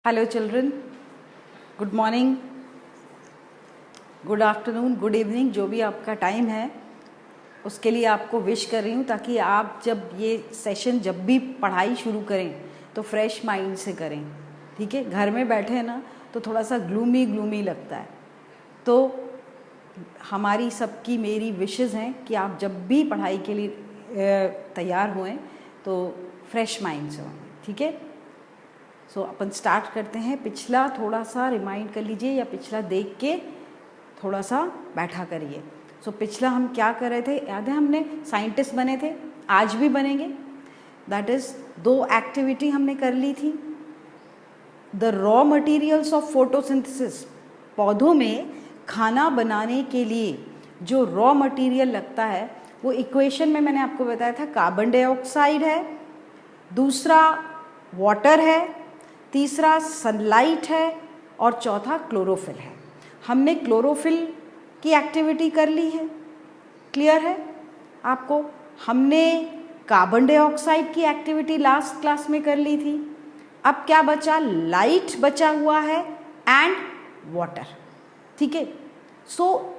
Hello children, good morning, good afternoon, good evening, जो भी आपका टाइम है उसके लिए आपको विश कर रही हूँ, ताकि आप जब ये सेशन जब भी पढ़ाई शुरू करें तो फ्रेश माइंड से करें। ठीक है, घर में बैठे ना तो थोड़ा सा ग्लूमी लगता है। तो हमारी सबकी मेरी विशेज़ हैं कि आप जब भी पढ़ाई के लिए तैयार हुए तो फ्रेश माइंड से हों। ठीक है, सो अपन स्टार्ट करते हैं। पिछला थोड़ा सा रिमाइंड कर लीजिए या पिछला देख के थोड़ा सा बैठा करिए। सो पिछला हम क्या कर रहे थे, याद है? हमने साइंटिस्ट बने थे, आज भी बनेंगे। दैट इज़ 2 एक्टिविटी हमने कर ली थी। The raw materials of photosynthesis, पौधों में खाना बनाने के लिए जो रॉ मटेरियल लगता है वो इक्वेशन में मैंने आपको बताया था, कार्बन डाइऑक्साइड है, दूसरा वाटर है, तीसरा सनलाइट है और चौथा क्लोरोफिल है। हमने क्लोरोफिल की एक्टिविटी कर ली है, क्लियर है आपको? हमने कार्बन डाइऑक्साइड की एक्टिविटी लास्ट क्लास में कर ली थी। अब क्या बचा? लाइट बचा हुआ है एंड वाटर। ठीक है, सो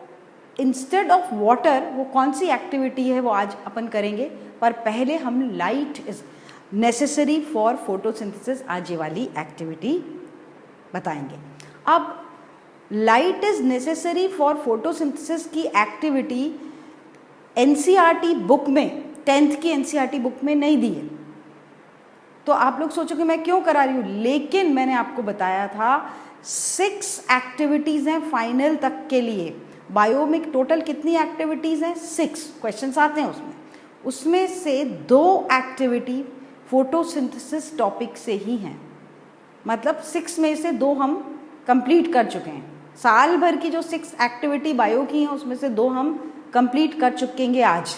इंस्टेड ऑफ वाटर वो कौन सी एक्टिविटी है वो आज अपन करेंगे, पर पहले हम light is necessary for photosynthesis, आज ये वाली एक्टिविटी बताएंगे। अब light is necessary for photosynthesis की एक्टिविटी एनसीईआरटी बुक में, 10th की एनसीईआरटी बुक में नहीं दी है। तो आप लोग सोचो कि मैं क्यों करा रही हूँ, लेकिन मैंने आपको बताया था 6 एक्टिविटीज़ हैं फाइनल तक के लिए। बायो में टोटल कितनी एक्टिविटीज़ हैं? 6 क्वेश्चंस आते हैं उसमें से 2 एक्टिविटी फोटोसिंथेसिस टॉपिक से ही हैं। मतलब 6 में से 2 हम कंप्लीट कर चुके हैं। साल भर की जो 6 एक्टिविटी बायो की हैं उसमें से 2 हम कंप्लीट कर चुकेंगे आज।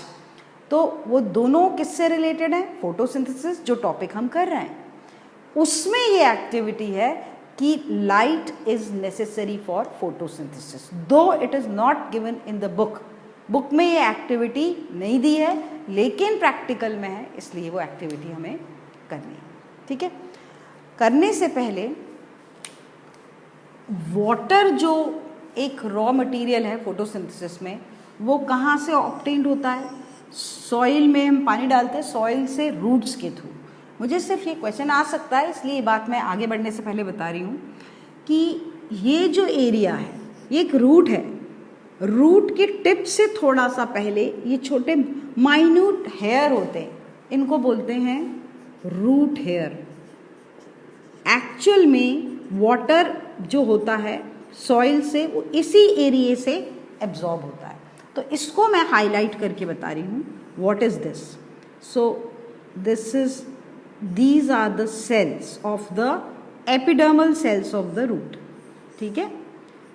तो वो दोनों किससे रिलेटेड हैं? फोटोसिंथेसिस जो टॉपिक हम कर रहे हैं उसमें ये एक्टिविटी है कि light is necessary for photosynthesis, though it is not given in the book में ये एक्टिविटी नहीं दी है, लेकिन प्रैक्टिकल में है, इसलिए वो एक्टिविटी हमें करनी है। ठीक है, करने से पहले वाटर जो एक रॉ मटेरियल है फोटोसिंथेसिस में, वो कहाँ से ऑब्टेन्ड होता है? सॉइल में हम पानी डालते हैं, सॉइल से रूट्स के थ्रू। मुझे सिर्फ ये क्वेश्चन आ सकता है, इसलिए ये बात मैं आगे बढ़ने से पहले बता रही हूँ कि ये जो एरिया है ये एक रूट है। रूट के टिप से थोड़ा सा पहले ये छोटे माइन्यूट हेयर होते हैं, इनको बोलते हैं रूट हेयर। एक्चुअल में वाटर जो होता है सॉइल से वो इसी एरिया से एब्जॉर्ब होता है। तो इसको मैं हाईलाइट करके बता रही हूँ। What is this? So these are the cells of the epidermal cells of the root. ठीक है,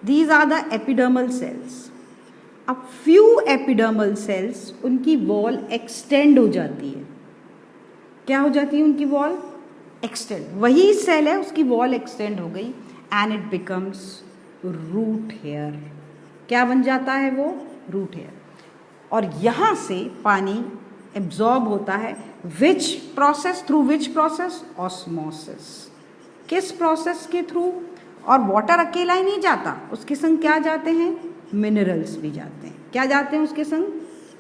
these are the epidermal cells. अब few epidermal cells, उनकी वॉल एक्सटेंड हो जाती है। क्या हो जाती है उनकी वॉल? एक्सटेंड। वही सेल है, उसकी वॉल एक्सटेंड हो गई and it becomes root hair. क्या बन जाता है वो? Root hair. और यहाँ से पानी एब्जॉर्ब होता है। Which process? Through which process? Osmosis. किस प्रोसेस के थ्रू? और वाटर अकेला ही नहीं जाता, उसके संग क्या जाते हैं? मिनरल्स भी जाते हैं। क्या जाते हैं उसके संग?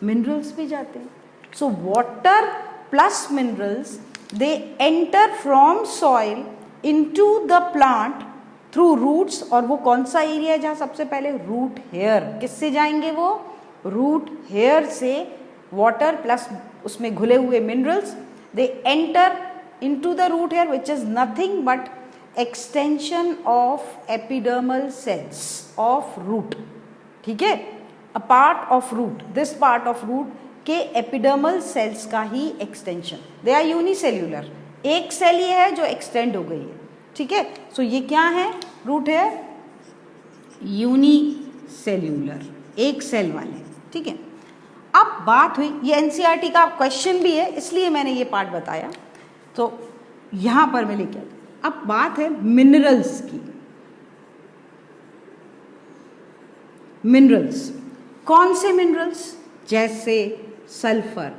मिनरल्स भी जाते हैं। So water plus minerals they enter from soil into the plant through roots. और वो कौन सा एरिया है जहाँ सबसे पहले? Root hair. किससे जाएंगे वो? रूट हेयर से वाटर प्लस उसमें घुले हुए minerals they enter into the root hair, which is nothing but extension of epidermal cells of root. ठीक है, a part of root, this part of root के एपिडर्मल सेल्स का ही extension. They are unicellular, एक cell ये है जो extend हो गई है। ठीक है, सो ये क्या है? रूट हेयर यूनिसेल्यूलर, एक सेल वाले। ठीक है, अब बात हुई, ये एनसीईआरटी का क्वेश्चन भी है इसलिए मैंने ये पार्ट बताया, तो यहां पर मैं लेके आता। अब बात है मिनरल्स की। मिनरल्स कौन से मिनरल्स? जैसे सल्फर,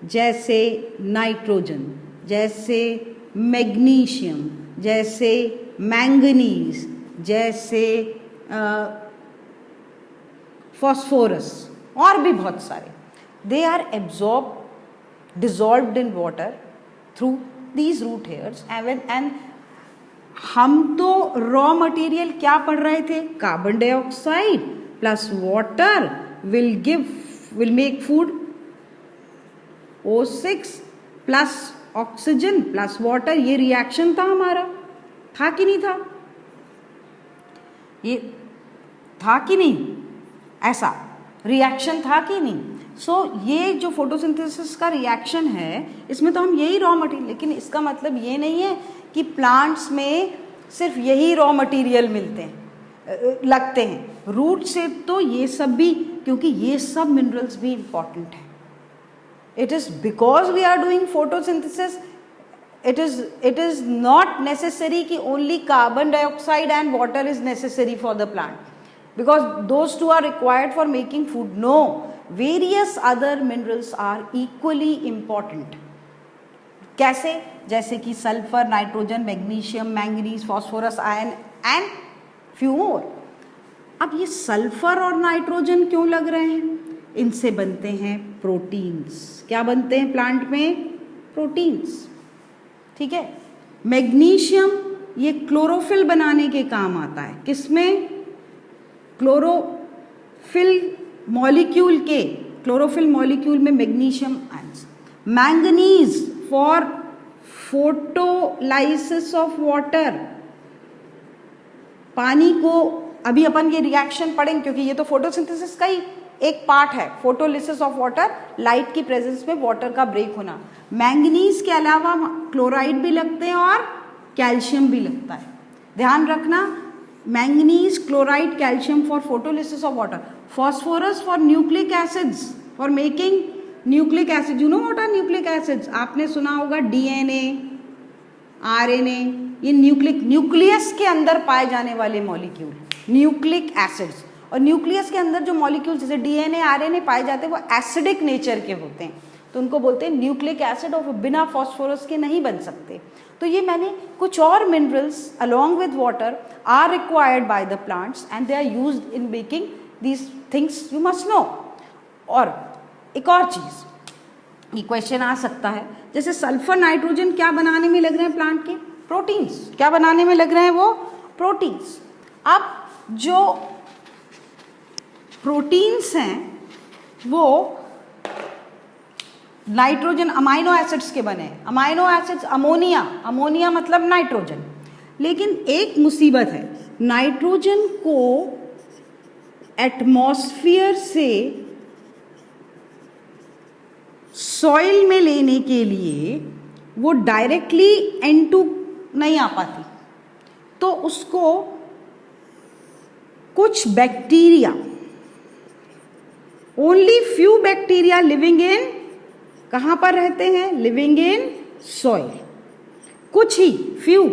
जैसे नाइट्रोजन, जैसे मैग्नीशियम, जैसे मैंगनीज, जैसे फॉस्फोरस, और भी बहुत सारे, they are absorb dissolved in water through these root hairs and हम तो रॉ मटेरियल क्या पढ़ रहे थे, carbon dioxide plus water will make food, O6 plus oxygen plus water, ये रिएक्शन था हमारा, था कि नहीं था, ये था कि नहीं, ऐसा रिएक्शन था कि नहीं। सो ये जो फोटोसिंथेसिस का रिएक्शन है, इसमें तो हम यही रॉ मटेरियल, लेकिन इसका मतलब ये नहीं है कि प्लांट्स में सिर्फ यही रॉ मटेरियल मिलते हैं, लगते हैं। रूट से तो ये सब भी, क्योंकि ये सब मिनरल्स भी इंपॉर्टेंट हैं। It is because we are doing photosynthesis, it is not necessary कि only carbon dioxide and water is necessary for the plant, because those two are required for making food. No, various other minerals are equally important. कैसे? जैसे कि sulphur, nitrogen, magnesium, manganese, phosphorus, iron and few more. अब ये sulphur और nitrogen क्यों लग रहे हैं? इनसे बनते हैं प्रोटीन्स। क्या बनते हैं प्लांट में? प्रोटीन्स, ठीक है। मैग्नीशियम ये क्लोरोफिल बनाने के काम आता है। किसमें? क्लोरोफिल मॉलिक्यूल में magnesium ions. Manganese for photolysis of water, पानी को अभी अपन ये रिएक्शन पढ़ेंगे, क्योंकि ये तो फोटोसिंथेसिस का ही एक पार्ट है, फोटोलिसिस ऑफ वाटर, लाइट की प्रेजेंस में वाटर का ब्रेक होना। मैंगनीज के अलावा क्लोराइड भी लगते हैं और कैल्शियम भी लगता है, ध्यान रखना। Manganese, chloride, calcium for photolysis of water. Phosphorus for nucleic acids, for making nucleic acid. You know what are nucleic acids? आपने सुना होगा डीएनए, आरएनए, ये न्यूक्लियस के अंदर पाए जाने वाले मॉलिक्यूल, न्यूक्लिक एसिड्स। और न्यूक्लियस के अंदर जो मॉलिक्यूल जैसे डीएनए, आरएनए पाए जाते हैं, वो एसिडिक नेचर के होते हैं, तो उनको बोलते हैं न्यूक्लिक एसिड, और बिना फॉस्फोरस के नहीं बन सकते। तो ये मैंने कुछ और minerals along with water are required by the plants and they are used in making these things, you must know. और एक और चीज, ये क्वेश्चन आ सकता है, जैसे सल्फर, नाइट्रोजन क्या बनाने में लग रहे हैं प्लांट के? प्रोटीन्स। क्या बनाने में लग रहे हैं वो? प्रोटीन्स। अब जो प्रोटीन्स हैं वो नाइट्रोजन, अमाइनो एसिड्स के बने हैं। अमाइनो एसिड्स, अमोनिया मतलब नाइट्रोजन। लेकिन एक मुसीबत है, नाइट्रोजन को एटमॉस्फेयर से सॉइल में लेने के लिए वो डायरेक्टली N2 नहीं आ पाती, तो उसको कुछ bacteria, only few bacteria living in, कहां पर रहते हैं? Living in soil. कुछ ही फ्यू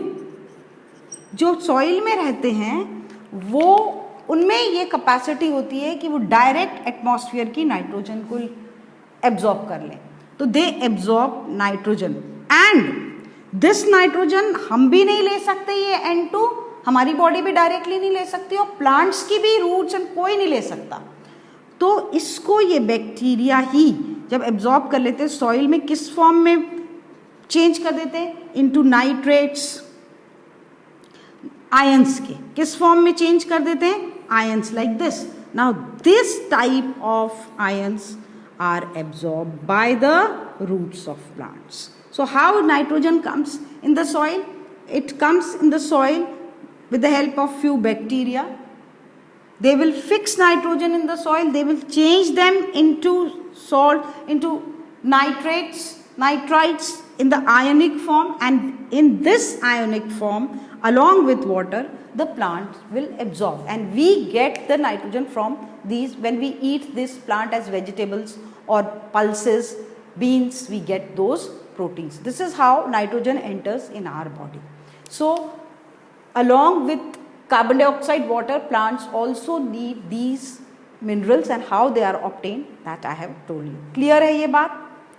जो सॉइल में रहते हैं, वो उनमें ये कैपेसिटी होती है कि वो डायरेक्ट एटमॉस्फेयर की नाइट्रोजन को एब्जॉर्ब कर लें। तो they absorb nitrogen, and this nitrogen हम भी नहीं ले सकते, ये N2 हमारी बॉडी भी डायरेक्टली नहीं ले सकती, और प्लांट्स की भी, रूट्स एंड कोई नहीं ले सकता। तो इसको ये बैक्टीरिया ही जब एब्जॉर्ब कर लेते हैं सॉइल में, किस फॉर्म में चेंज कर देते हैं? इनटू नाइट्रेट्स, आयंस के। किस फॉर्म में चेंज कर देते हैं? Ions, like this. Now this type of ions are absorbed by the roots of plants. So how nitrogen comes in the soil? It comes in the soil with the help of few bacteria. They will fix nitrogen in the soil, they will change them into salt, into nitrites in the ionic form, and in this ionic form along with water the plant will absorb, and we get the nitrogen from these. When we eat this plant as vegetables or pulses, beans, we get those proteins. This is how nitrogen enters in our body. So along with carbon dioxide, water, plants also need these minerals, and how they are obtained, that I have told you. Clear है ये बात?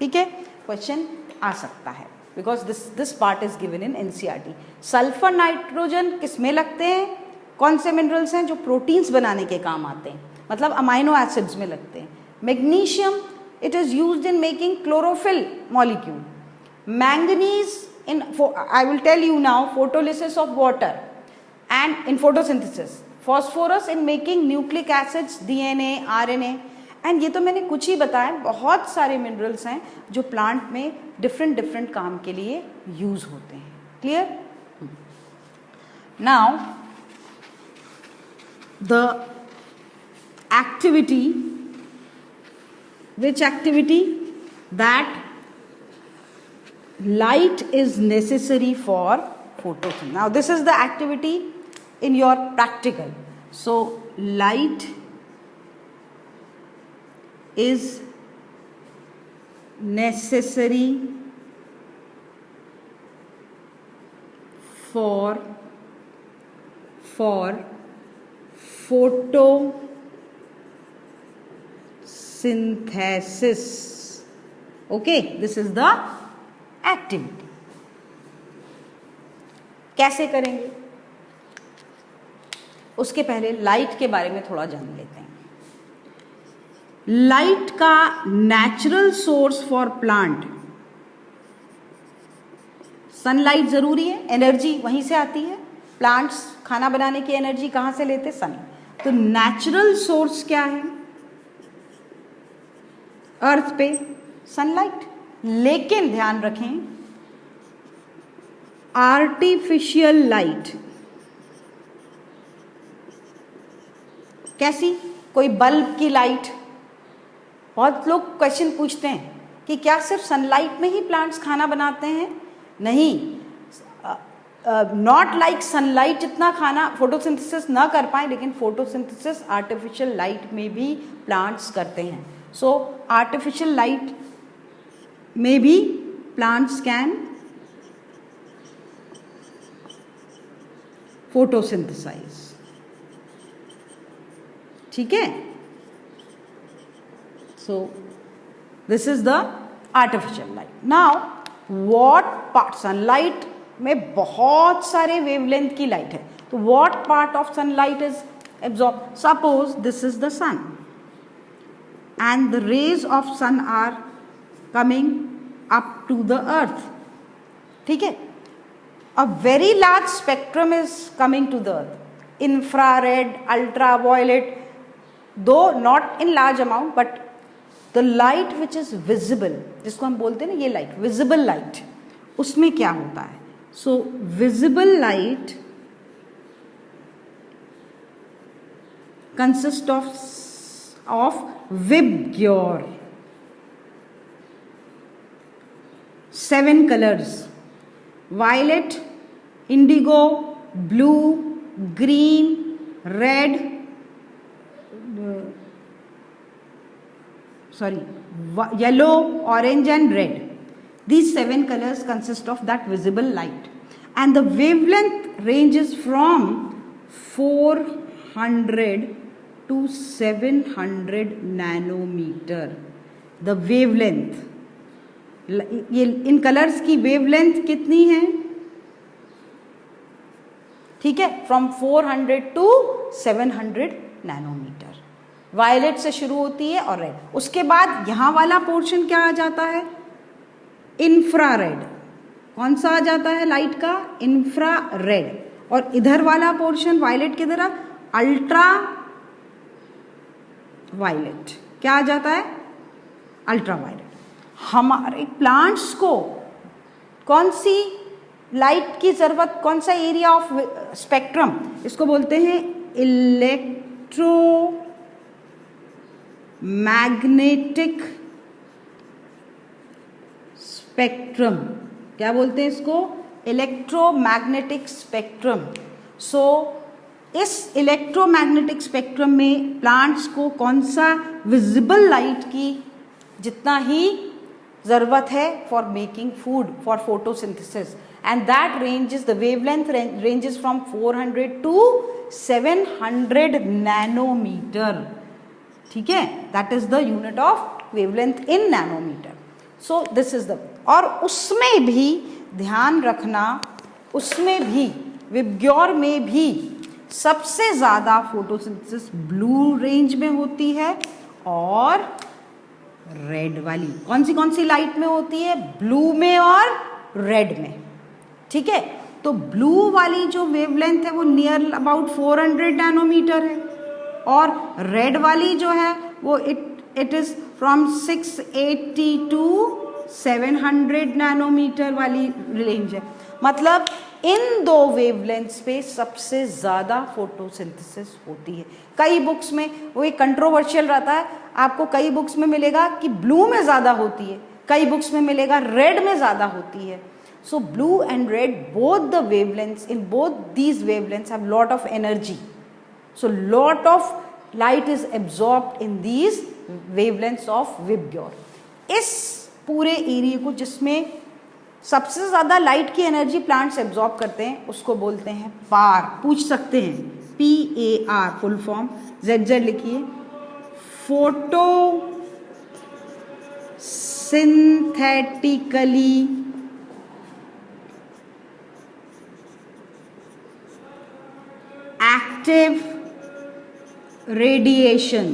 ठीक है, question आ सकता है। because this part is given in NCERT. Sulphur nitrogen किस में लगते हैं, कौन से मिनरल्स हैं जो प्रोटीन्स बनाने के काम आते हैं, मतलब अमाइनो एसिड्स में लगते हैं. Magnesium, it is used in making chlorophyll molecule. Manganese in, I will tell you now, photolysis of water and in photosynthesis. Phosphorus in making nucleic acids, DNA, RNA. And ये तो मैंने कुछ ही बताया, बहुत सारे मिनरल्स हैं जो प्लांट में डिफरेंट काम के लिए यूज होते हैं. Clear? Now the activity, which activity? That light is necessary for photosynthesis. Now this is the activity in your practical. So light is necessary for photosynthesis. Okay, this is the activity. कैसे करेंगे उसके पहले light के बारे में थोड़ा जान लेते हैं. लाइट का natural source for plant, sunlight जरूरी है, एनर्जी वहीं से आती है. प्लांट्स खाना बनाने की एनर्जी कहां से लेते? सन. तो नेचुरल सोर्स क्या है अर्थ पे? सनलाइट. लेकिन ध्यान रखें, आर्टिफिशियल लाइट कैसी? कोई बल्ब की लाइट. बहुत लोग क्वेश्चन पूछते हैं कि क्या सिर्फ सनलाइट में ही प्लांट्स खाना बनाते हैं? नहीं, नॉट लाइक सनलाइट जितना खाना फोटोसिंथेसिस ना कर पाए, लेकिन फोटोसिंथेसिस आर्टिफिशियल लाइट में भी प्लांट्स करते हैं. सो आर्टिफिशियल लाइट में भी प्लांट्स कैन फोटोसिंथेसाइज. ठीक है? So this is the artificial light. Now what part? Sunlight में बहुत सारे wavelength की light है, तो what part of sunlight is absorbed? Suppose this is the sun and the rays of sun are coming up to the earth. ठीक है? A very large spectrum is coming to the earth. Infrared, ultraviolet, though not in large amount, but the light which is visible, जिसको हम बोलते हैं ना ये light, visible light, उसमें क्या होता है? सो visible light consist of VIBGYOR, 7 colors: violet, indigo, blue, green, red, yellow, orange and red. These 7 colors consist of that visible light, and the wavelength ranges from 400 to 700 nanometer. The wavelength, ये इन colours की wavelength कितनी है? ठीक है, from 400 to 700 nanometre. Violet से शुरू होती है और रेड. उसके बाद यहां वाला पोर्शन क्या आ जाता है? इंफ्रारेड. कौन सा आ जाता है लाइट का? इंफ्रारेड. और इधर वाला पोर्शन वायलेट की तरह अल्ट्रा वायलेट. क्या आ जाता है? Ultra violet. हमारे प्लांट्स को कौन सी लाइट की जरूरत, कौन सा एरिया ऑफ स्पेक्ट्रम? इसको बोलते हैं इलेक्ट्रोमैग्नेटिक स्पेक्ट्रम. क्या बोलते हैं इसको? Electromagnetic spectrum. सो इस इलेक्ट्रोमैग्नेटिक स्पेक्ट्रम में प्लांट्स को कौन सा विजिबल लाइट की जितना ही जरूरत है for making food, for photosynthesis, and that ranges, the wavelength ranges from 400 to 700 nanometer. ठीक है? That is the unit of wavelength in nanometer. So this is the और उसमें भी ध्यान रखना, उसमें भी विबग्योर में भी सबसे ज़्यादा फोटोसिंथेसिस ब्लू रेंज में होती है और रेड वाली। कौन सी लाइट में होती है? ब्लू में और रेड में। ठीक है, तो ब्लू वाली जो वेवलेंथ है वो नियर अबाउट 400 नैनोमीटर है और रेड वाली जो है वो it is from 680 to 700 nanometer वाली रेंज है। मतलब इन दो वेवलेंथ्स पे सबसे ज़्यादा फोटोसिंथेसिस होती है। कई बुक्स में वो एक कंट्रोवर्शियल रहता है, आपको कई बुक्स में मिलेगा कि ब्लू में ज़्यादा होती है, कई बुक्स में मिलेगा रेड में ज़्यादा होती है। So blue and red, both the wavelengths, in both these wavelengths have lot of energy. So lot of light is absorbed in these wavelengths of Vibgyor. इस पूरे एरिया को जिसमें सबसे ज़्यादा लाइट की एनर्जी प्लांट्स एब्जॉर्ब करते हैं उसको बोलते हैं पार। पूछ सकते हैं PAR फुल फॉर्म, ZZ लिखिए, photosynthetically active radiation.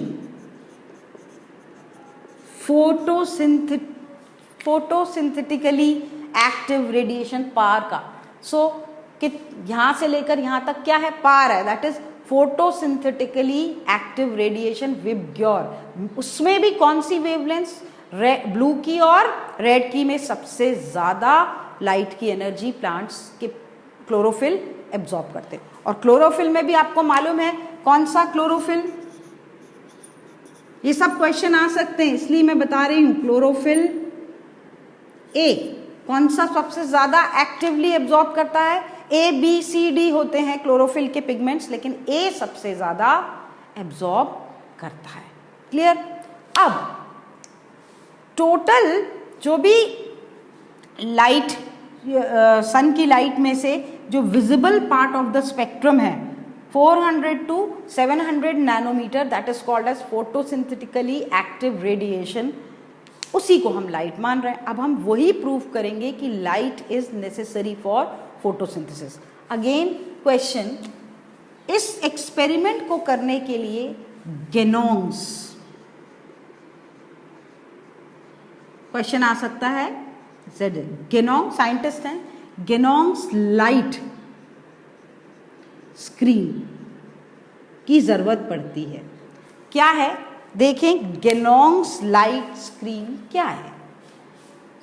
Photosynthetically active radiation PAR का। सो कि यहां से लेकर यहां तक क्या है? पार है, that is photosynthetically active radiation VIBGYOR. उसमें भी कौन सी वेवलेंथ्स? ब्लू की और रेड की में सबसे ज्यादा लाइट की एनर्जी प्लांट्स के क्लोरोफिल एब्जॉर्ब करते हैं। और क्लोरोफिल में भी आपको मालूम है कौन सा क्लोरोफिल, ये सब क्वेश्चन आ सकते हैं इसलिए मैं बता रही हूं। क्लोरोफिल ए कौन सा सबसे ज्यादा एक्टिवली एब्जॉर्ब करता है? ABCD होते हैं क्लोरोफिल के पिगमेंट्स, लेकिन ए सबसे ज्यादा एब्जॉर्ब करता है। क्लियर? अब टोटल जो भी लाइट सन की लाइट में से जो visible part of the spectrum है 400 to 700 nanometer, that is called as photosynthetically active radiation, उसी को हम लाइट मान रहे हैं। अब हम वही प्रूव करेंगे कि light is necessary for photosynthesis. Again question, इस एक्सपेरिमेंट को करने के लिए गेनोंग्स क्वेश्चन आ सकता है। गेनोंग साइंटिस्ट हैं, गेनोंग्स लाइट स्क्रीन की जरूरत पड़ती है। क्या है देखें, गेनोंग्स लाइट स्क्रीन क्या है।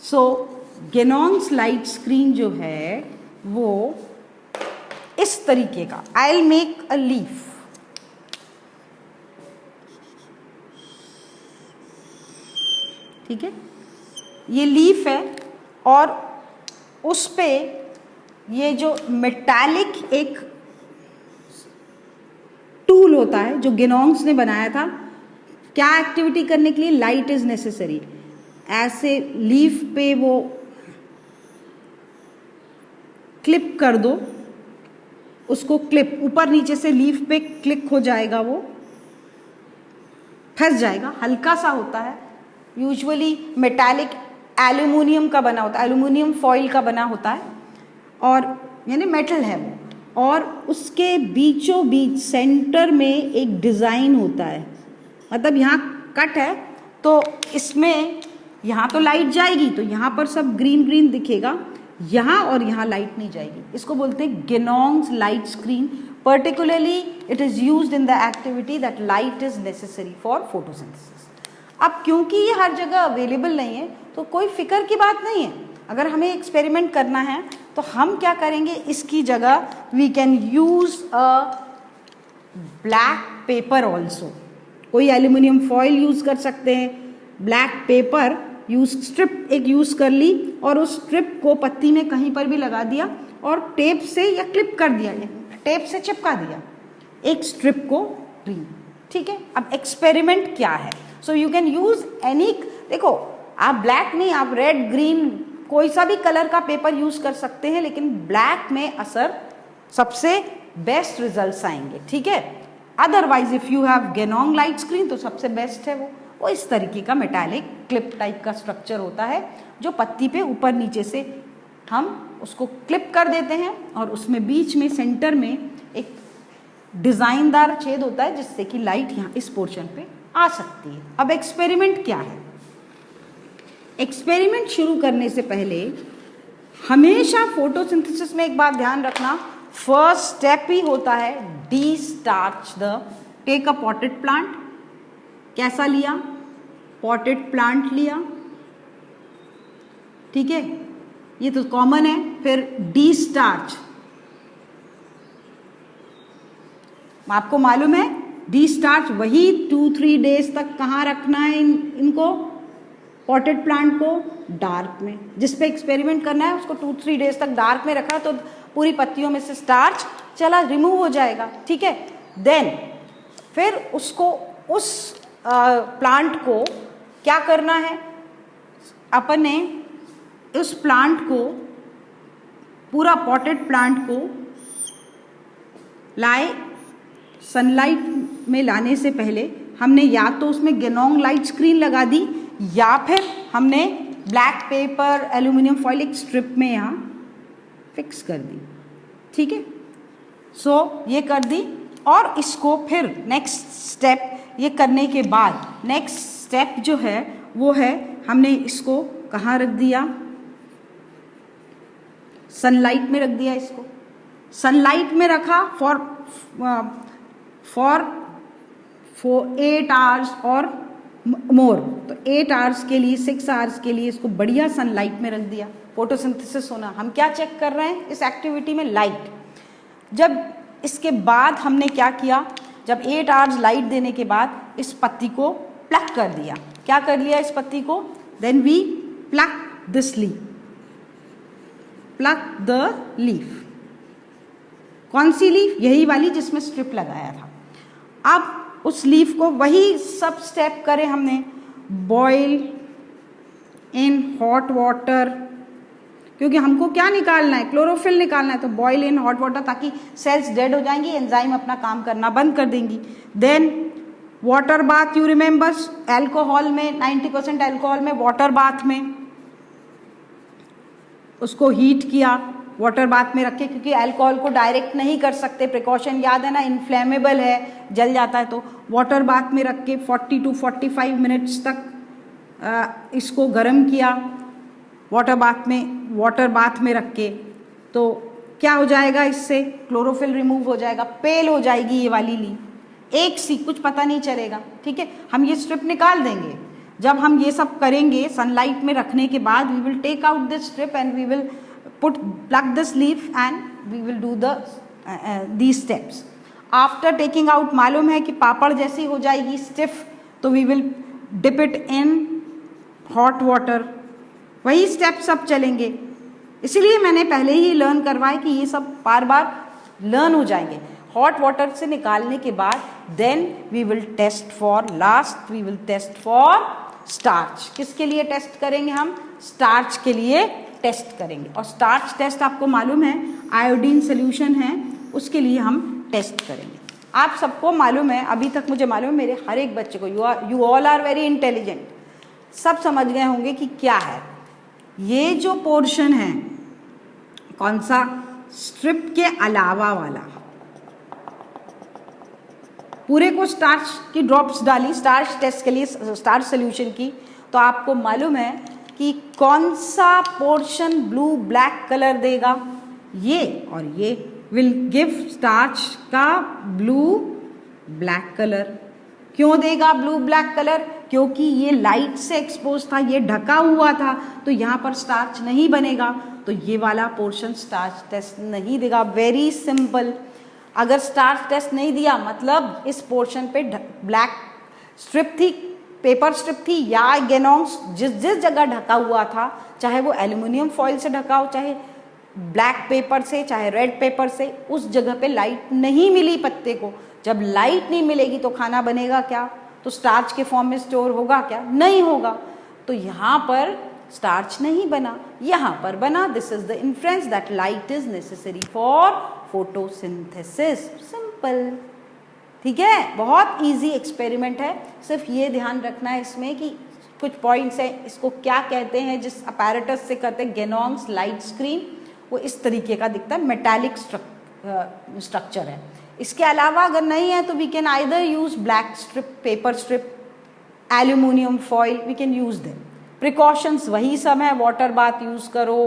सो गेनोंग्स लाइट स्क्रीन जो है वो इस तरीके का, I will make a leaf, ठीक है, ये लीफ है और उस पे ये जो मेटालिक एक टूल होता है जो गेनोंग्स ने बनाया था, क्या एक्टिविटी करने के लिए? Light is necessary. ऐसे लीफ पे वो क्लिप कर दो, उसको क्लिप ऊपर नीचे से लीफ पे क्लिक हो जाएगा, वो फंस जाएगा, हल्का सा होता है, यूजुअली मेटालिक एल्यूमिनियम का बना होता है, एल्यूमिनियम फॉइल का बना होता है और यानी मेटल है वो, और उसके बीचों बीच सेंटर में एक डिज़ाइन होता है। मतलब यहाँ कट है तो इसमें यहाँ तो लाइट जाएगी तो यहाँ पर सब ग्रीन ग्रीन दिखेगा, यहाँ और यहाँ लाइट नहीं जाएगी। इसको बोलते हैं Ganong's light screen. Particularly it is used in the activity that light is necessary for photosynthesis. अब क्योंकि ये हर जगह अवेलेबल नहीं है तो कोई फिक्र की बात नहीं है। अगर हमें एक्सपेरिमेंट करना है तो हम क्या करेंगे, इसकी जगह we can use a black paper also. कोई एल्यूमिनियम फॉइल यूज कर सकते हैं, ब्लैक पेपर यूज, स्ट्रिप एक यूज कर ली और उस स्ट्रिप को पत्ती में कहीं पर भी लगा दिया और टेप से या क्लिप कर दिया, टेप से चिपका दिया एक स्ट्रिप को ग्रीन। ठीक है, अब एक्सपेरिमेंट क्या है? So you can use any, देखो आप ब्लैक नहीं, आप रेड ग्रीन कोई सा भी कलर का पेपर यूज कर सकते हैं, लेकिन ब्लैक में असर सबसे बेस्ट रिजल्ट्स आएंगे। ठीक है, otherwise if you have गेनोंग light screen तो सबसे बेस्ट है वो इस तरीके का मेटालिक क्लिप टाइप का स्ट्रक्चर होता है जो पत्ती पे ऊपर नीचे से हम उसको क्लिप कर देते हैं और उसमें बीच में सेंटर में एक डिजाइनदार छेद होता है जिससे कि लाइट यहाँ इस पोर्शन पे आ सकती है। अब एक्सपेरिमेंट क्या है? एक्सपेरिमेंट शुरू करने से पहले हमेशा फोटोसिंथेसिस में एक बात ध्यान रखना, फर्स्ट स्टेप ही होता है destarch the, take a potted plant. कैसा लिया? पॉटेड प्लांट लिया, ठीक है, ये तो कॉमन है। फिर डी स्टार्च, आपको मालूम है डी स्टार्च वही 2-3 डेज तक कहाँ रखना है इनको, पॉटेड प्लांट को डार्क में। जिस पे एक्सपेरिमेंट करना है उसको 2-3 डेज तक डार्क में रखा तो पूरी पत्तियों में से स्टार्च चला रिमूव हो जाएगा, ठीक है। देन फिर उसको उस प्लांट को क्या करना है, अपन ने उस प्लांट को, पूरा पॉटेड प्लांट को लाए, सनलाइट में लाने से पहले हमने या तो उसमें गेनोंग लाइट स्क्रीन लगा दी या फिर हमने ब्लैक पेपर एल्यूमिनियम फॉइल एक स्ट्रिप में यहाँ फिक्स कर दी, ठीक है। सो ये कर दी और इसको फिर नेक्स्ट स्टेप, ये करने के बाद नेक्स्ट स्टेप जो है वो है हमने इसको कहाँ रख दिया, सनलाइट में रख दिया। इसको सनलाइट में रखा फॉर 8 आवर्स और मोर, तो 8 आवर्स के लिए 6 आवर्स के लिए इसको बढ़िया सनलाइट में रख दिया। फोटोसिंथेसिस होना, हम क्या चेक कर रहे हैं इस एक्टिविटी में? लाइट। जब इसके बाद हमने क्या किया, जब 8 आवर्स लाइट देने के बाद इस पत्ती को प्लक कर दिया। क्या कर लिया इस पत्ती को? Then we pluck this leaf, pluck the leaf. कौन सी लीफ? यही वाली जिसमें स्ट्रिप लगाया था। अब उस लीफ को वही सब स्टेप करें हमने, बॉईल इन हॉट वाटर, क्योंकि हमको क्या निकालना है, क्लोरोफिल निकालना है, तो बॉईल इन हॉट वाटर, ताकि सेल्स डेड हो जाएंगी, एंजाइम अपना काम करना बंद कर देंगी। Then water bath, you remember alcohol में 90% एल्कोहल में वाटर बाथ में उसको हीट किया, वाटर बाथ में रखे, क्योंकि अल्कोहल को डायरेक्ट नहीं कर सकते, प्रिकॉशन याद है ना, इन्फ्लेमेबल है, जल जाता है। तो वाटर बाथ में रख के 40 to 45 मिनट्स तक इसको गर्म किया वाटर बाथ में रख के। तो क्या हो जाएगा इससे? क्लोरोफिल रिमूव हो जाएगा, पेल हो जाएगी ये वाली लीफ, एक सी, कुछ पता नहीं चलेगा, ठीक है। हम ये स्ट्रिप निकाल देंगे। जब हम ये सब करेंगे सनलाइट में रखने के बाद, we will take out this strip and we will pluck this leaf and we will do these steps. After taking out, मालूम है कि पापड़ जैसी हो जाएगी stiff, तो we will dip it in hot water। वही स्टेप सब चलेंगे, इसीलिए मैंने पहले ही लर्न करवाया कि ये सब बार बार लर्न हो जाएंगे। हॉट वाटर से निकालने के बाद then we will test for, last we will test for starch. किसके लिए टेस्ट करेंगे हम? स्टार्च के लिए टेस्ट करेंगे। और स्टार्च टेस्ट आपको मालूम है आयोडीन सोल्यूशन है, उसके लिए हम टेस्ट करेंगे। आप सबको मालूम है, अभी तक मुझे मालूम है, मेरे हर एक बच्चे को, you all are very intelligent, सब समझ गए होंगे कि क्या है ये जो पोर्शन है, कौन सा? स्ट्रिप के अलावा वाला। पूरे को स्टार्च की ड्रॉप्स डाली स्टार्च टेस्ट के लिए, स्टार्च सोल्यूशन की, तो आपको मालूम है कि कौन सा पोर्शन ब्लू ब्लैक कलर देगा? ये और ये विल गिव स्टार्च का ब्लू ब्लैक कलर। क्यों देगा ब्लू ब्लैक कलर? क्योंकि ये लाइट से एक्सपोज था, ये ढका हुआ था, तो यहाँ पर स्टार्च नहीं बनेगा, तो ये वाला पोर्शन स्टार्च टेस्ट नहीं देगा। Very simple. अगर स्टार्च टेस्ट नहीं दिया मतलब इस पोर्शन पे ब्लैक स्ट्रिप थी, पेपर स्ट्रिप थी, या गेनोंग्स जिस जगह ढका हुआ था, चाहे वो एल्यूमिनियम फॉइल से ढका हो, चाहे ब्लैक पेपर से, चाहे रेड पेपर से, उस जगह पे लाइट नहीं मिली पत्ते को। जब लाइट नहीं मिलेगी तो खाना बनेगा क्या? तो स्टार्च के फॉर्म में स्टोर होगा क्या? नहीं होगा। तो यहाँ पर स्टार्च नहीं बना, यहाँ पर बना। This is the inference that light is necessary for photosynthesis. Simple, ठीक है। बहुत इजी एक्सपेरिमेंट है, सिर्फ ये ध्यान रखना है इसमें कि कुछ पॉइंट्स हैं, इसको क्या कहते हैं जिस अपैरेटस से करते हैं, गेनोंग्स लाइट स्क्रीन, वो इस तरीके का दिखता है, मेटालिक स्ट्रक्चर है। इसके अलावा अगर नहीं है तो we can either use black strip, paper strip, aluminium foil, we can use them. Precautions वही सब है, वाटर बाथ यूज करो,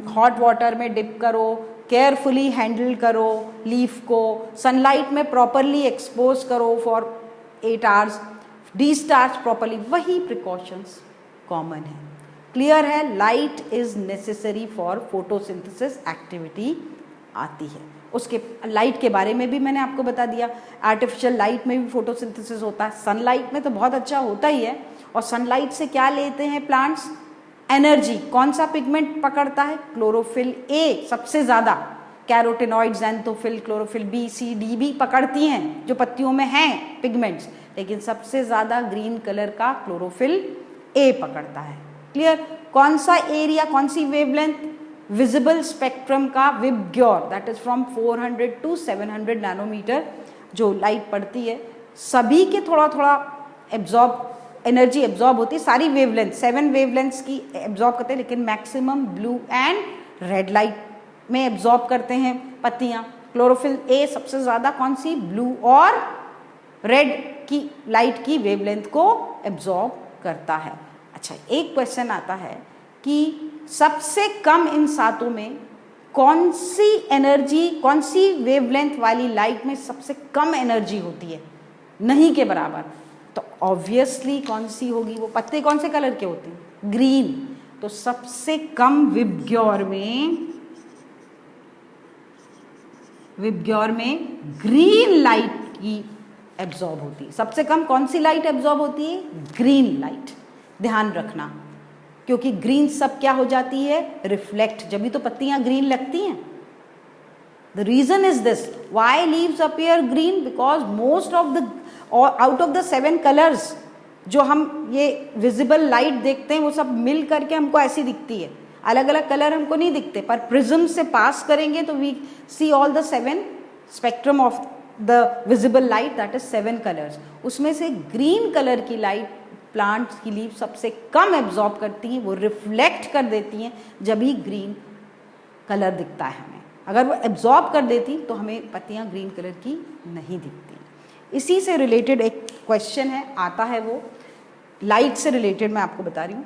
हॉट वाटर में डिप करो, केयरफुली हैंडल करो लीफ को, सनलाइट में प्रॉपरली एक्सपोज करो फॉर 8 आवर्स, डिस्टार्च प्रॉपरली, वही प्रिकॉशंस कॉमन है। क्लियर है? Light is necessary for photosynthesis activity आती है। उसके लाइट के बारे में भी मैंने आपको बता दिया, आर्टिफिशियल लाइट में भी फोटोसिंथेसिस होता है, सनलाइट में तो बहुत अच्छा होता ही है। और सनलाइट से क्या लेते हैं प्लांट्स? एनर्जी। कौन सा पिगमेंट पकड़ता है? क्लोरोफिल ए सबसे ज़्यादा, कैरोटिनॉइड, ज़ैंथोफिल, क्लोरोफिल बी, सी, डी भी पकड़ती हैं जो पत्तियों में हैं पिगमेंट्स, लेकिन सबसे ज़्यादा ग्रीन कलर का क्लोरोफिल ए पकड़ता है। क्लियर? कौन सा एरिया, कौन सी वेवलेंथ? विजिबल स्पेक्ट्रम का VIBGYOR, that is from 400 to 700 nanometer जो लाइट पड़ती है, सभी के थोड़ा थोड़ा एब्जॉर्ब, एनर्जी एब्जॉर्ब होती है, सारी वेवलेंथ 7 वेवलेंथ्स की एब्जॉर्ब करते हैं, लेकिन maximum blue and red light में एब्जॉर्ब करते हैं पत्तियां। क्लोरोफिल ए सबसे ज़्यादा कौन सी? ब्लू और रेड की लाइट की वेवलेंथ को एब्जॉर्ब करता है। अच्छा, एक क्वेश्चन आता है कि सबसे कम इन सातों में कौन सी एनर्जी, कौन सी वेवलेंथ वाली लाइट में सबसे कम एनर्जी होती है, नहीं के बराबर? तो ऑब्वियसली कौन सी होगी? वो पत्ते कौन से कलर के होते हैं? ग्रीन। तो सबसे कम विबग्योर में ग्रीन लाइट की एब्जॉर्ब होती है। सबसे कम कौन सी लाइट एब्जॉर्ब होती है? Green light. ध्यान रखना, क्योंकि ग्रीन सब क्या हो जाती है? रिफ्लेक्ट, जब भी तो पत्तियां ग्रीन लगती हैं। The reason is this, why leaves appear green? Because most of the, out of the 7 colours जो हम ये विजिबल लाइट देखते हैं, वो सब मिल करके हमको ऐसी दिखती है, अलग अलग कलर हमको नहीं दिखते, पर प्रिज्म से पास करेंगे तो we see all the 7 spectrum of the visible light, that is 7 colours. उसमें से ग्रीन कलर की लाइट प्लांट्स की लीफ सबसे कम एब्जॉर्ब करती हैं, वो रिफ्लेक्ट कर देती हैं, जब ही ग्रीन कलर दिखता है हमें। अगर वो एब्जॉर्ब कर देती तो हमें पत्तियां ग्रीन कलर की नहीं दिखती। इसी से रिलेटेड एक क्वेश्चन है, आता है वो लाइट से रिलेटेड, मैं आपको बता रही हूँ।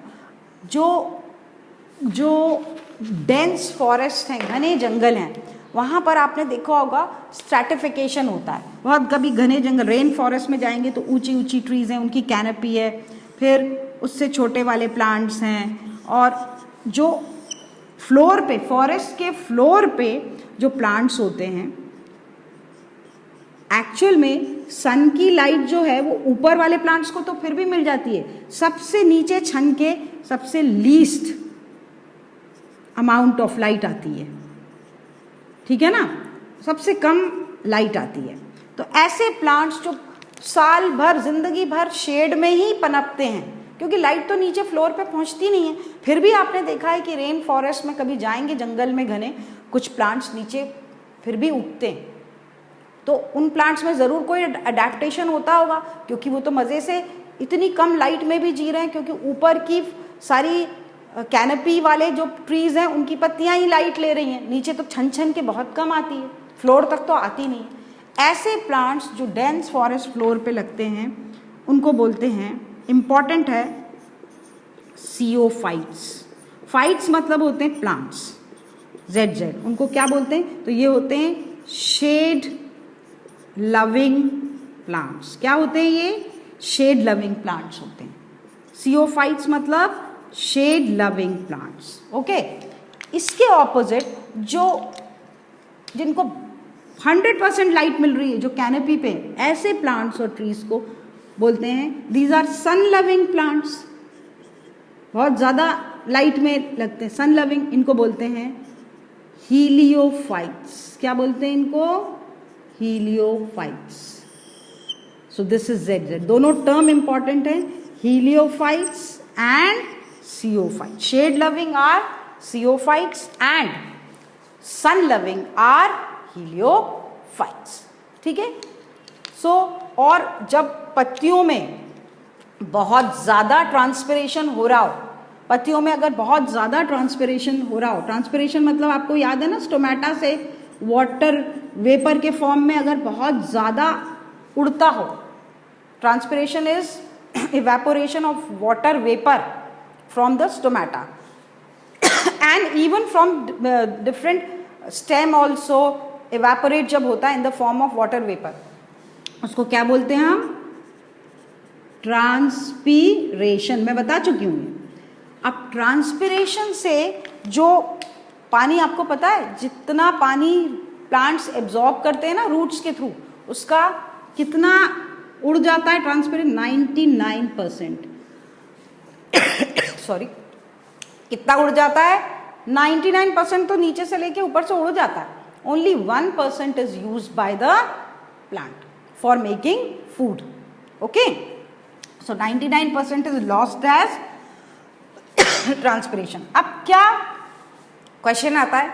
जो डेंस फॉरेस्ट हैं, घने जंगल हैं, वहाँ पर आपने देखा होगा स्ट्रैटिफिकेशन होता है। बहुत कभी घने जंगल, रेन फॉरेस्ट में जाएंगे तो ऊंची ऊंची ट्रीज हैं, उनकी कैनपी है, फिर उससे छोटे वाले प्लांट्स हैं, और जो फ्लोर पे, फॉरेस्ट के फ्लोर पे जो प्लांट्स होते हैं, एक्चुअल में सन की लाइट जो है वो ऊपर वाले प्लांट्स को तो फिर भी मिल जाती है, सबसे नीचे छन के सबसे लीस्ट अमाउंट ऑफ लाइट आती है, ठीक है ना, सबसे कम लाइट आती है। तो ऐसे प्लांट्स जो साल भर, जिंदगी भर शेड में ही पनपते हैं, क्योंकि लाइट तो नीचे फ्लोर पे पहुंचती नहीं है। फिर भी आपने देखा है कि रेन फॉरेस्ट में कभी जाएंगे जंगल में घने, कुछ प्लांट्स नीचे फिर भी उगते हैं, तो उन प्लांट्स में ज़रूर कोई अडेप्टेशन होता होगा, क्योंकि वो तो मज़े से इतनी कम लाइट में भी जी रहे हैं, क्योंकि ऊपर की सारी कैनपी वाले जो ट्रीज़ हैं उनकी पत्तियां ही लाइट ले रही हैं, नीचे तो छन छन के बहुत कम आती है, फ्लोर तक तो आती नहीं है। ऐसे प्लांट्स जो डेंस फॉरेस्ट फ्लोर पे लगते हैं उनको बोलते हैं, इम्पॉर्टेंट है, सीओफाइट्स। फाइट्स मतलब होते हैं प्लांट्स, जेड, उनको क्या बोलते हैं? तो ये होते हैं शेड लविंग प्लांट्स। क्या होते हैं ये? शेड लविंग प्लांट्स होते हैं। सीओफाइट्स मतलब शेड लविंग प्लांट्स। ओके, इसके ऑपोजिट जिनको 100% लाइट मिल रही है, जो कैनपी पे, ऐसे प्लांट्स और ट्रीज को बोलते हैं, these are sun loving plants. बहुत ज़्यादा लाइट में लगते हैं, सन लविंग, इनको बोलते हैं हीलियोफाइट्स। क्या बोलते हैं इनको? Heliophytes. So this is Z, दोनों टर्म इंपॉर्टेंट है, heliophytes and sciophytes. Shade loving are sciophytes and sun loving are heliophytes. ठीक है। सो और जब पत्तियों में बहुत ज़्यादा ट्रांसपिरेशन हो रहा हो, पत्तियों में अगर बहुत ज़्यादा ट्रांसपिरेशन हो रहा हो, ट्रांसपिरेशन मतलब आपको याद है ना, स्टोमेटा से वाटर वेपर के फॉर्म में अगर बहुत ज़्यादा उड़ता हो, transpiration is evaporation of water vapor from the stomata and even from different stem also evaporate जब होता है in the form of water vapor, उसको क्या बोलते हैं हम? ट्रांसपीरेशन। मैं बता चुकी हूँ। अब ट्रांसपीरेशन से जो पानी, आपको पता है जितना पानी प्लांट्स एब्जॉर्ब करते हैं ना रूट्स के थ्रू, उसका कितना उड़ जाता है ट्रांसपेरेंट? 99%। सॉरी, कितना उड़ जाता है? 99% तो नीचे से लेके ऊपर से उड़ जाता है। Only 1% is used by the plant for making food. Okay, so 99% is lost as transpiration. अब क्या क्वेश्चन आता है,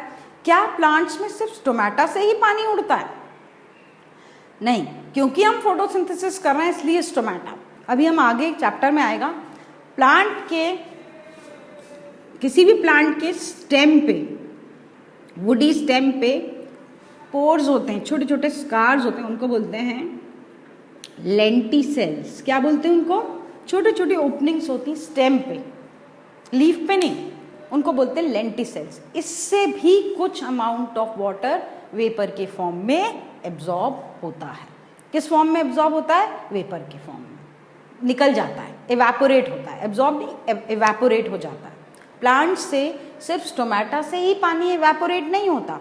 क्या प्लांट्स में सिर्फ स्टोमेटा से ही पानी उड़ता है? नहीं, क्योंकि हम फोटोसिंथेसिस कर रहे हैं इसलिए स्टोमेटा। अभी हम आगे चैप्टर में आएगा, प्लांट के, किसी भी प्लांट के स्टेम पे, वुडी स्टेम पे पोर्स होते हैं, छोटे छोटे स्कार्स होते हैं, उनको बोलते हैं लेंटिसेल्स। क्या बोलते हैं उनको? छोटे छोटे ओपनिंग्स होती हैं स्टेम पे, लीफ पे नहीं, उनको बोलते हैं लेंटिसेल्स। इससे भी कुछ अमाउंट ऑफ वाटर वेपर के फॉर्म में एब्जॉर्ब होता है। किस फॉर्म में एब्जॉर्ब होता है? वेपर के फॉर्म में निकल जाता है, एवापोरेट होता है। एब्जॉर्ब नहीं, एवापोरेट हो जाता है। प्लांट से सिर्फ स्टोमेटा से ही पानी एवापोरेट नहीं होता,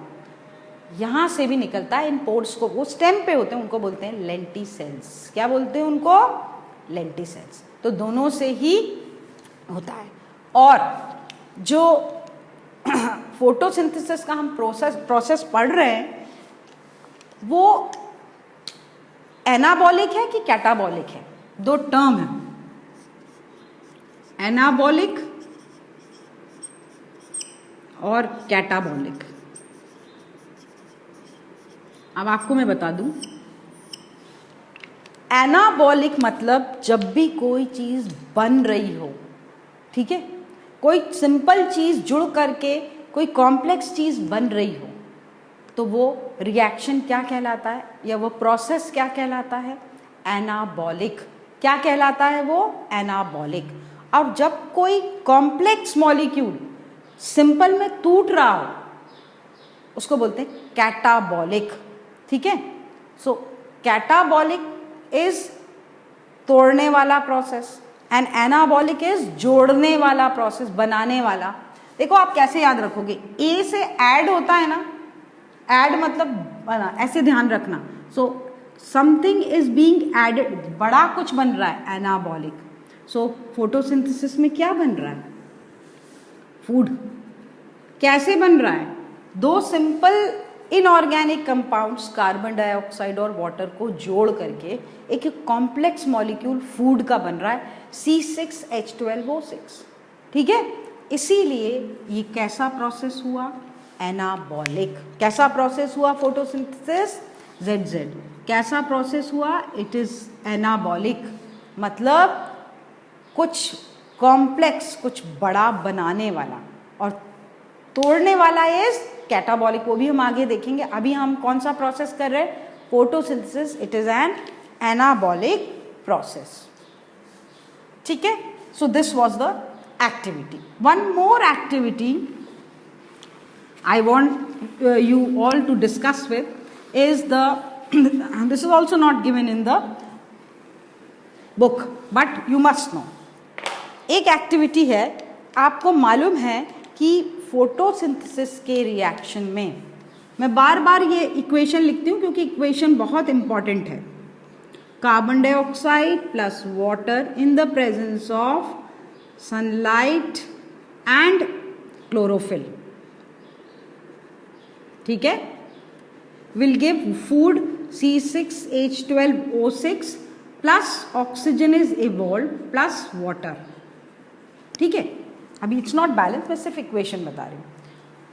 यहाँ से भी निकलता है इन पोर्स को। वो स्टेम पे होते हैं, उनको बोलते हैं लेंटिसेल्स। क्या बोलते हैं उनको? लेंटिसेल्स। तो दोनों से ही होता है। और जो फोटोसिंथेसिस का हम प्रोसेस पढ़ रहे हैं, वो एनाबॉलिक है कि कैटाबॉलिक है? दो टर्म है, एनाबॉलिक और कैटाबॉलिक। अब आपको मैं बता दूं, एनाबॉलिक मतलब जब भी कोई चीज बन रही हो, ठीक है, कोई सिंपल चीज जुड़ करके कोई कॉम्प्लेक्स चीज बन रही हो, तो वो रिएक्शन क्या कहलाता है, या वो प्रोसेस क्या कहलाता है? एनाबॉलिक। क्या कहलाता है वो? एनाबॉलिक। और जब कोई कॉम्प्लेक्स मॉलिक्यूल सिंपल में टूट रहा हो, उसको बोलते हैं कैटाबॉलिक। ठीक है, सो कैटाबॉलिक इज तोड़ने वाला प्रोसेस एंड एनाबॉलिक इज जोड़ने वाला प्रोसेस, बनाने वाला। देखो आप कैसे याद रखोगे, ए से ऐड होता है ना, ऐड मतलब बना, ऐसे ध्यान रखना। So something is being added, बड़ा कुछ बन रहा है, एनाबॉलिक। सो फोटोसिंथेसिस में क्या बन रहा है? फूड। कैसे बन रहा है? दो simple inorganic compounds, carbon dioxide और वाटर को जोड़ करके एक कॉम्प्लेक्स मॉलिक्यूल फूड का बन रहा है, C6H12O6। ठीक है, इसीलिए ये कैसा प्रोसेस हुआ? एनाबॉलिक। कैसा प्रोसेस हुआ फोटोसिंथेसिस? ZZ। कैसा प्रोसेस हुआ? इट इज एनाबॉलिक, मतलब कुछ कॉम्प्लेक्स, कुछ बड़ा बनाने वाला, और तोड़ने वाला इज कैटाबॉलिक। वो भी हम आगे देखेंगे। अभी हम कौन सा प्रोसेस कर रहे हैं? Photosynthesis. It is an anabolic process. ठीक है, so this was the activity. One more activity I want you all to discuss with is the this is also not given in the book but you must know. एक activity है, आपको मालूम है कि photosynthesis के reaction में, मैं बार बार ये इक्वेशन लिखती हूँ क्योंकि इक्वेशन बहुत इंपॉर्टेंट है। Carbon dioxide plus water in the presence of sunlight and chlorophyll, ठीक है, will give food C6H12O6 plus oxygen is evolve plus water. ठीक है, अभी इट्स नॉट बैलेंस, मैं सिर्फ इक्वेशन बता रही हूँ।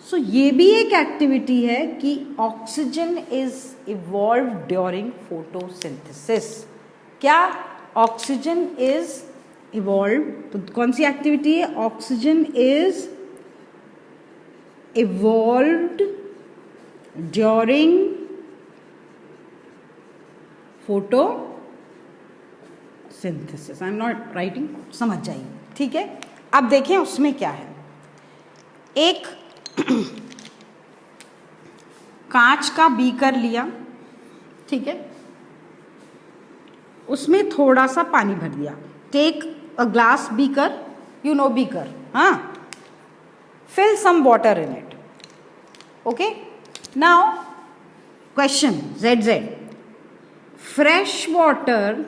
सो ये भी एक एक्टिविटी है कि oxygen is evolve during photosynthesis. क्या? ऑक्सीजन इज इवॉल्व, तो कौन सी एक्टिविटी है? Oxygen is evolved during photosynthesis. I am not writing, समझ जाइए, ठीक है। अब देखें उसमें क्या है। एक कांच का बीकर लिया, ठीक है, उसमें थोड़ा सा पानी भर दिया। Take a glass beaker, you know beaker, हाँ, fill some water in it. Okay, now question ZZ, fresh water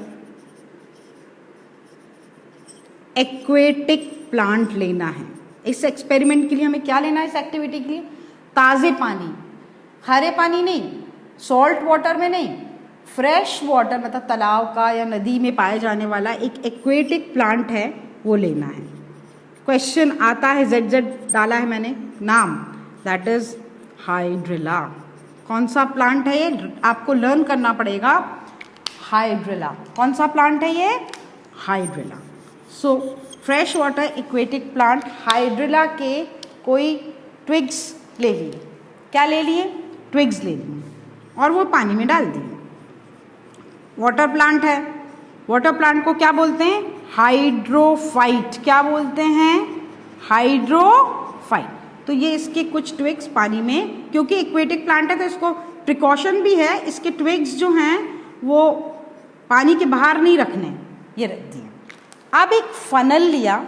aquatic plant लेना है। इस एक्सपेरिमेंट के लिए हमें क्या लेना है? इस एक्टिविटी के लिए ताज़े पानी, खारे पानी नहीं, सॉल्ट वाटर में नहीं, फ्रेश वाटर मतलब तालाब का या नदी में पाए जाने वाला एक एक्वेटिक प्लांट है, वो लेना है। क्वेश्चन आता है, ZZ डाला है मैंने नाम, दैट इज हाइड्रिला। कौन सा प्लांट है ये? आपको लर्न करना पड़ेगा। हाइड्रिला, कौन सा प्लांट है ये? Hydrilla. So fresh water aquatic plant hydrilla के कोई ट्विग्स ले लिए। क्या ले लिए? ट्विग्स ले लिए और वो पानी में डाल दिए। वाटर प्लांट है, वाटर प्लांट को क्या बोलते हैं? हाइड्रोफाइट। क्या बोलते हैं? हाइड्रोफाइट। तो ये इसके कुछ ट्विग्स पानी में, क्योंकि एक्वेटिक प्लांट है तो इसको प्रिकॉशन भी है, इसके ट्विग्स जो हैं वो पानी के बाहर नहीं रखने, ये रख दिए। अब एक फनल लिया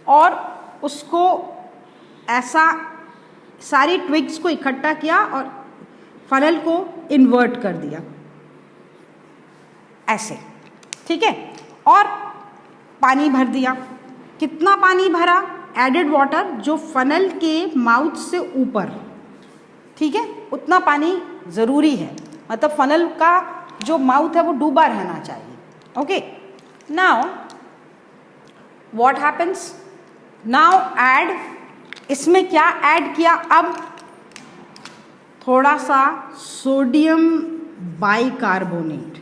और उसको ऐसा सारी ट्विग्स को इकट्ठा किया और फनल को इन्वर्ट कर दिया ऐसे, ठीक है, और पानी भर दिया। कितना पानी भरा? एडेड वाटर, जो फनल के माउथ से ऊपर, ठीक है, उतना पानी ज़रूरी है, मतलब फनल का जो माउथ है वो डूबा रहना चाहिए। Okay, now what happens? Now add, इसमें क्या ऐड किया? अब थोड़ा सा सोडियम बाइकार्बोनेट,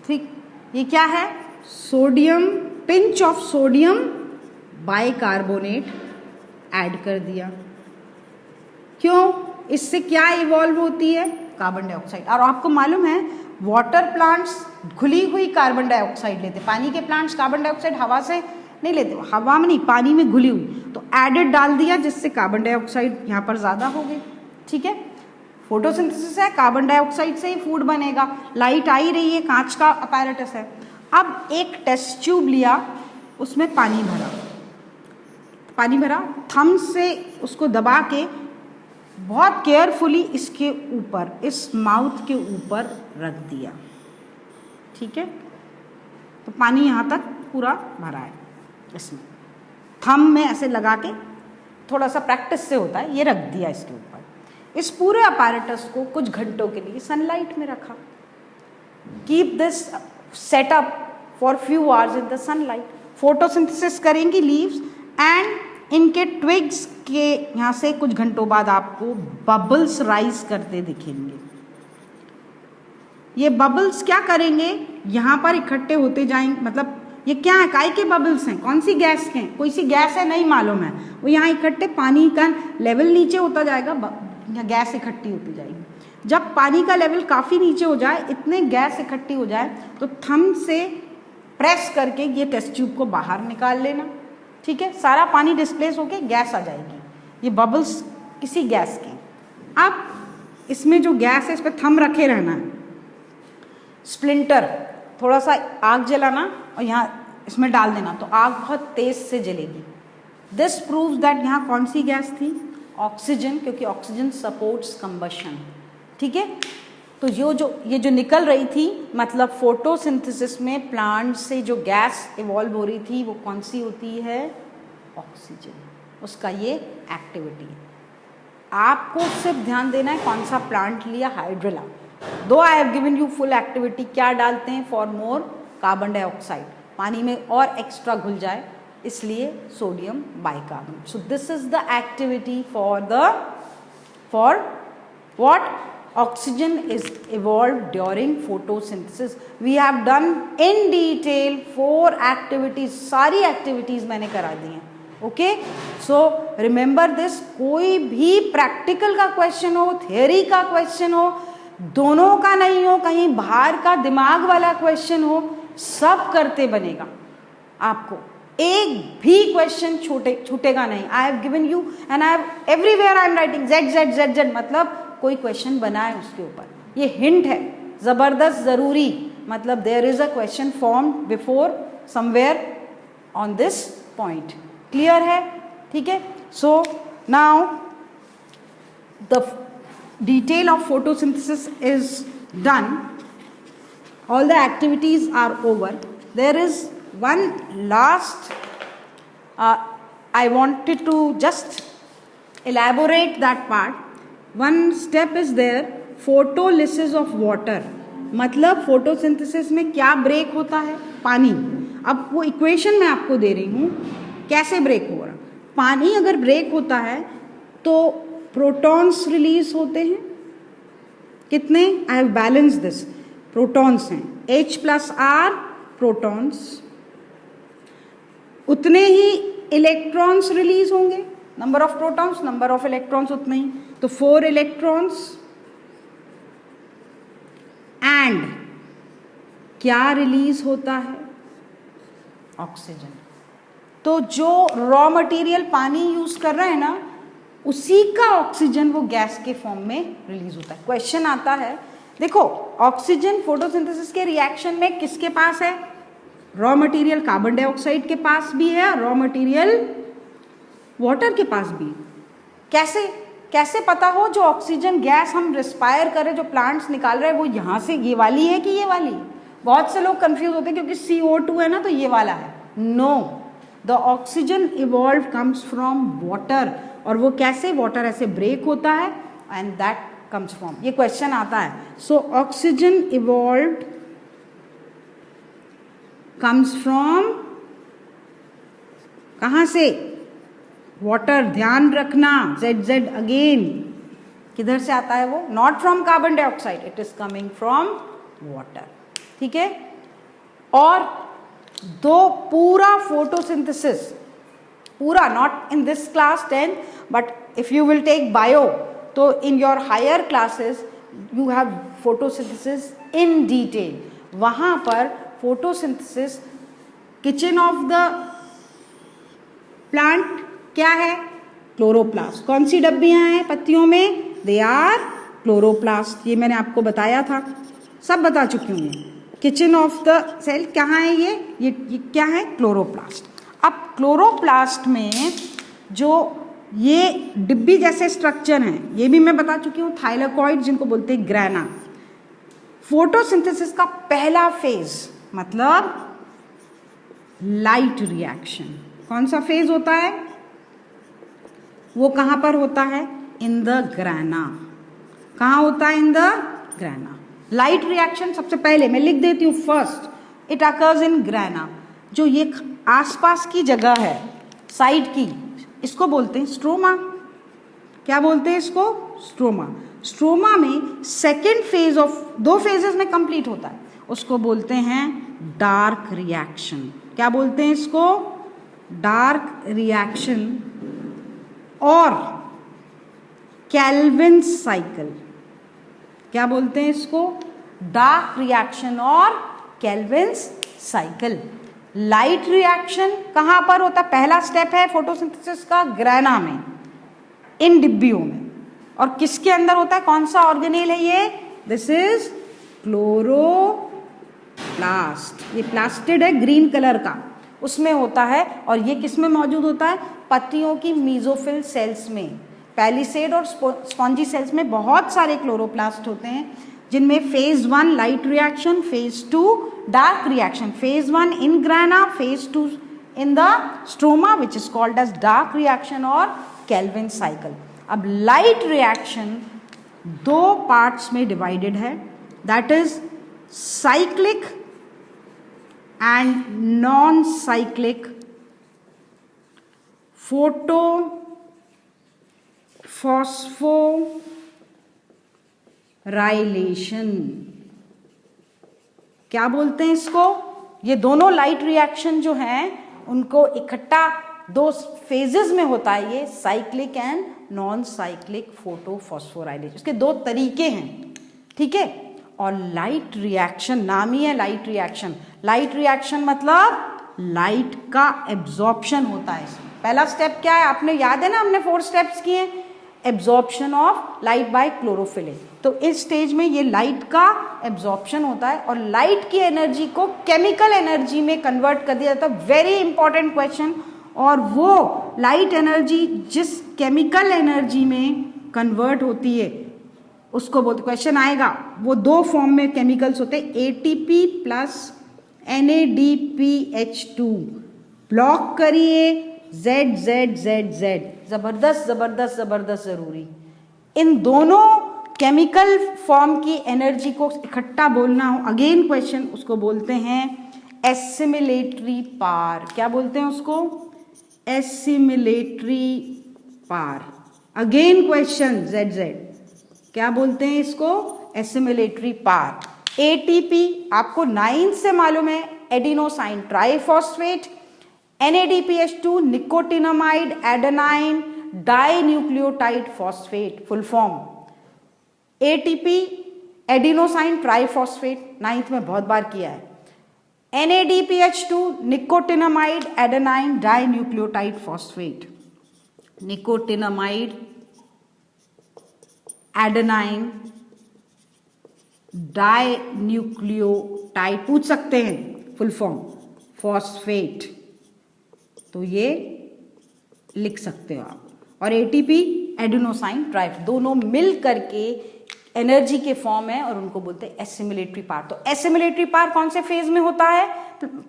ठीक, ये क्या है? Sodium, pinch of sodium bicarbonate add कर दिया। क्यों? इससे क्या इवॉल्व होती है? Carbon dioxide. और आपको मालूम है वाटर प्लांट्स घुली हुई कार्बन डाइऑक्साइड लेते, पानी के प्लांट्स कार्बन डाइऑक्साइड हवा से नहीं लेते, हवा में नहीं, पानी में घुली हुई, तो एडेड डाल दिया जिससे कार्बन डाइऑक्साइड यहाँ पर ज़्यादा हो गई, ठीक है। फोटोसिंथेसिस है, कार्बन डाइऑक्साइड से ही फूड बनेगा। लाइट आ ही रही है, कांच का अपैरेटस है। अब एक टेस्ट ट्यूब लिया, उसमें पानी भरा, थंब से उसको दबा के बहुत केयरफुली इसके ऊपर, इस माउथ के ऊपर रख दिया, ठीक है। तो पानी यहाँ तक पूरा भरा है, इसमें थंब में ऐसे लगा के, थोड़ा सा प्रैक्टिस से होता है, ये रख दिया इसके ऊपर। इस पूरे अपैरेटस को कुछ घंटों के लिए सनलाइट में रखा। Keep this setup for few hours in the sunlight. Photosynthesis करेंगी लीव्स एंड इनके ट्विग्स के यहाँ से कुछ घंटों बाद आपको बबल्स राइज करते दिखेंगे। ये बबल्स क्या करेंगे? यहाँ पर इकट्ठे होते जाएंगे, मतलब ये क्या है? काय के बबल्स हैं? कौन सी गैस के हैं? कोई सी गैस है, नहीं मालूम है, वो यहाँ इकट्ठे, पानी का लेवल नीचे होता जाएगा, गैस इकट्ठी होती जाएगी। जब पानी का लेवल काफ़ी नीचे हो जाए, इतने गैस इकट्ठी हो जाए, तो थंब से प्रेस करके ये टेस्ट ट्यूब को बाहर निकाल लेना, ठीक है। सारा पानी डिस्प्लेस होके गैस आ जाएगी, ये बबल्स किसी गैस के। अब इसमें जो गैस है, इस पर थंब रखे रहना है, स्प्लिंटर, थोड़ा सा आग जलाना और यहाँ इसमें डाल देना, तो आग बहुत तेज से जलेगी। दिस प्रूव्स दैट यहाँ कौन सी गैस थी? ऑक्सीजन, क्योंकि ऑक्सीजन सपोर्ट्स कंबशन, ठीक है। तो ये जो निकल रही थी, मतलब फोटोसिंथेसिस में प्लांट से जो गैस इवॉल्व हो रही थी, वो कौन सी होती है? ऑक्सीजन। उसका ये एक्टिविटी है। आपको सिर्फ ध्यान देना है कौन सा प्लांट लिया, हाइड्रिला। दो I have given you full activity, क्या डालते हैं? फॉर मोर कार्बन डाइऑक्साइड, पानी में और एक्स्ट्रा घुल जाए, इसलिए sodium bicarbonate. So this is the activity for what? Oxygen is evolved during photosynthesis. We have done in detail 4 activities. सारी activities मैंने करा दी हैं. Okay, so remember this. कोई भी प्रैक्टिकल का क्वेश्चन हो, थियरी का क्वेश्चन हो, दोनों का नहीं हो, कहीं बाहर का दिमाग वाला क्वेश्चन हो, सब करते बनेगा. आपको एक भी क्वेश्चन छूटेगा नहीं. I have given you and I have everywhere I am writing Z Z Z Z, मतलब कोई क्वेश्चन बनाए उसके ऊपर. ये हिंट है, जबरदस्त, जरूरी, मतलब there is a question form before somewhere on this point. Clear है? ठीक है. So now the detail of photosynthesis is done. All the activities are over. There is one last, I wanted to just elaborate that part. One step is there, photolysis of water. मतलब photosynthesis में क्या break होता है? पानी. अब वो equation मैं आपको दे रही हूँ, कैसे ब्रेक हो रहा. पानी अगर ब्रेक होता है तो प्रोटॉन्स रिलीज होते हैं. कितने? I have balance this. Protons हैं H+R प्रोटॉन्स, उतने ही इलेक्ट्रॉन्स रिलीज होंगे. Number of protons, number of electrons उतने ही. तो 4 इलेक्ट्रॉन्स एंड क्या रिलीज होता है? ऑक्सीजन. तो जो रॉ मटेरियल पानी यूज कर रहे हैं ना, उसी का ऑक्सीजन वो गैस के फॉर्म में रिलीज होता है. क्वेश्चन आता है, देखो ऑक्सीजन फोटोसिंथेसिस के रिएक्शन में किसके पास है? रॉ मटेरियल कार्बन डाइऑक्साइड के पास भी है और रॉ मटेरियल वाटर के पास भी. कैसे कैसे पता हो जो ऑक्सीजन गैस हम रिस्पायर कर रहे, जो प्लांट्स निकाल रहे हैं, वो यहाँ से ये वाली है कि ये वाली? बहुत से लोग कंफ्यूज होते हैं क्योंकि CO2 है ना, तो ये वाला है. No, the oxygen evolve comes from water. और वो कैसे? वाटर ऐसे ब्रेक होता है एंड दैट comes from. ये क्वेश्चन आता है. So oxygen evolved comes from कहाँ से? वाटर. ध्यान रखना, Z अगेन. किधर से आता है वो? Not from carbon dioxide, it is coming from water. ठीक है. और दो पूरा फोटोसिंथेसिस, पूरा, not in this class 10, but if you will take bio, तो in your higher classes you have photosynthesis in detail. वहाँ पर photosynthesis, kitchen of the plant क्या है? क्लोरोप्लास्ट. कौन सी डब्बियाँ हैं पत्तियों में? They are chloroplast. ये मैंने आपको बताया था, सब बता चुकी हूँ. किचन ऑफ द सेल कहाँ है? ये क्या है? क्लोरोप्लास्ट. अब क्लोरोप्लास्ट में जो ये डिब्बी जैसे स्ट्रक्चर हैं, ये भी मैं बता चुकी हूँ. थाइलेकॉइड जिनको बोलते हैं ग्रैना. फोटोसिंथेसिस का पहला फेज मतलब लाइट रिएक्शन. कौन सा फेज होता है? वो कहाँ पर होता है? In the grana. कहाँ होता है? In the grana. Light reaction सबसे पहले मैं लिख देती हूँ. First it occurs in grana. जो ये आसपास की जगह है, साइड की, इसको बोलते हैं स्ट्रोमा. क्या बोलते हैं इसको? स्ट्रोमा. स्ट्रोमा में सेकेंड फेज ऑफ 2 फेजेस में कंप्लीट होता है, उसको बोलते हैं डार्क रिएक्शन. क्या बोलते हैं इसको? डार्क रिएक्शन और केल्विन साइकिल. क्या बोलते हैं इसको? डार्क रिएक्शन और केल्विन साइकिल. लाइट रिएक्शन कहाँ पर होता है? पहला स्टेप है फोटोसिंथेसिस का ग्रैना में, इन डिब्बियों में. और किसके अंदर होता है? कौन सा ऑर्गेनेल है ये? This is chloroplast. ये प्लास्टिड है, ग्रीन कलर का, उसमें होता है. और ये किस में मौजूद होता है? पत्तियों की मीजोफिल सेल्स में. पैलिसेड और स्पॉन्जी सेल्स में बहुत सारे क्लोरोप्लास्ट होते हैं, जिनमें phase 1 light reaction, phase 2 dark reaction, phase 1 in grana, phase 2 in the stroma which is called as dark reaction और केल्विन साइकिल. अब लाइट रिएक्शन 2 पार्ट्स में डिवाइडेड है, that is cyclic and non cyclic photophosphorylation phosphorylation. क्या बोलते हैं इसको? ये दोनों लाइट रिएक्शन जो हैं उनको इकट्ठा दो फेजेस में होता है, ये cyclic and non cyclic photophosphorylation. इसके दो तरीके हैं, ठीक है। और लाइट रिएक्शन, नाम ही है लाइट रिएक्शन। लाइट रिएक्शन मतलब लाइट का एब्जॉर्प्शन होता है इसमें। पहला स्टेप क्या है, आपने याद है ना, हमने 4 स्टेप्स किए हैं। Absorption of light by chlorophyll. तो इस स्टेज में ये लाइट का एब्जॉर्प्शन होता है और लाइट की एनर्जी को केमिकल एनर्जी में कन्वर्ट कर दिया जाता है। Very important question. और वो लाइट एनर्जी जिस केमिकल एनर्जी में कन्वर्ट होती है उसको बोलते, क्वेश्चन आएगा, वो 2 फॉर्म में केमिकल्स होते हैं, ATP प्लस NADPH2। ब्लॉक करिए Z। जबरदस्त जबरदस्त जबरदस्त जरूरी। इन दोनों केमिकल फॉर्म की एनर्जी को इकट्ठा बोलना हो, अगेन क्वेश्चन, उसको बोलते हैं एसिमिलेटरी पार। क्या बोलते हैं उसको? Assimilatory power. Again question Z। क्या बोलते हैं इसको? एसिमिलेटरी पार। ATP आपको 9 से मालूम है, adenosine triphosphate. NADPH2 nicotinamide adenine dinucleotide phosphate, full form. ATP adenosine triphosphate, 9th में बहुत बार किया है। NADPH2 nicotinamide adenine dinucleotide phosphate. Nicotinamide adenine dinucleotide पूछ सकते हैं, फुल फॉर्म फॉस्फेट, तो ये लिख सकते हो आप। और ATP एडिनोसाइन ट्राइफ, दोनों मिल करके एनर्जी के फॉर्म है और उनको बोलते हैं एसिमिलेटरी पार। तो एसिमिलेटरी पार कौन से फेज में होता है?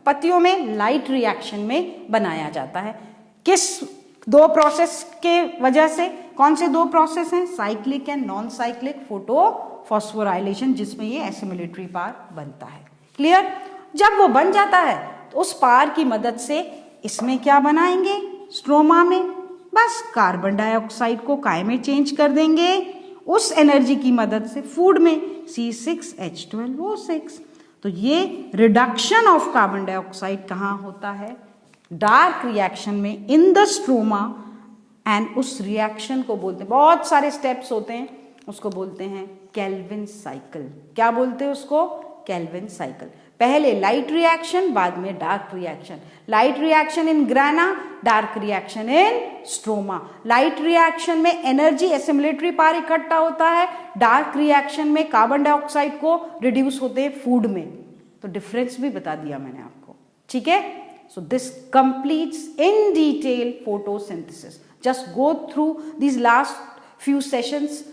पत्तियों में लाइट रिएक्शन में बनाया जाता है। किस 2 प्रोसेस के वजह से? कौन से 2 प्रोसेस हैं? Cyclic and non cyclic photophosphorylation, जिसमें ये एसिमिलेटरी पार बनता है। क्लियर? जब वो बन जाता है तो उस पार की मदद से इसमें क्या बनाएंगे? स्ट्रोमा में बस कार्बन डाइऑक्साइड को काय में चेंज कर देंगे उस एनर्जी की मदद से, फूड में C6H12O6। तो ये रिडक्शन ऑफ कार्बन डाइऑक्साइड कहाँ होता है? डार्क रिएक्शन में इन द स्ट्रोमा। एंड उस रिएक्शन को बोलते हैं, बहुत सारे स्टेप्स होते हैं, उसको बोलते हैं केल्विन साइकिल। क्या बोलते हैं उसको? Calvin cycle. पहले लाइट रिएक्शन, बाद में dark reaction. Light reaction in ग्राना, dark reaction in stroma. Light reaction में एनर्जी एसिमिलेटरी पार इकट्ठा होता है, डार्क रिएक्शन में कार्बन डाइऑक्साइड को रिड्यूस होते हैं फूड में। तो डिफरेंस भी बता दिया मैंने आपको, ठीक है। So this completes in detail photosynthesis. Just go through this last few sessions,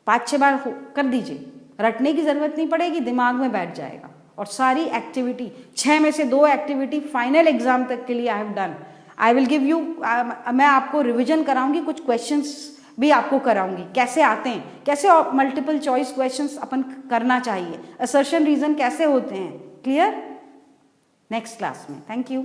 5-6 बार कर दीजिए, रटने की जरूरत नहीं पड़ेगी, दिमाग में बैठ जाएगा। और सारी एक्टिविटी, 6 में से 2 एक्टिविटी फाइनल एग्जाम तक के लिए I have done. I will give you, मैं आपको रिवीजन कराऊंगी, कुछ क्वेश्चंस भी आपको कराऊंगी, कैसे आते हैं, कैसे मल्टीपल चॉइस क्वेश्चंस अपन करना चाहिए, असर्शन रीजन कैसे होते हैं। क्लियर? नेक्स्ट क्लास में। Thank you.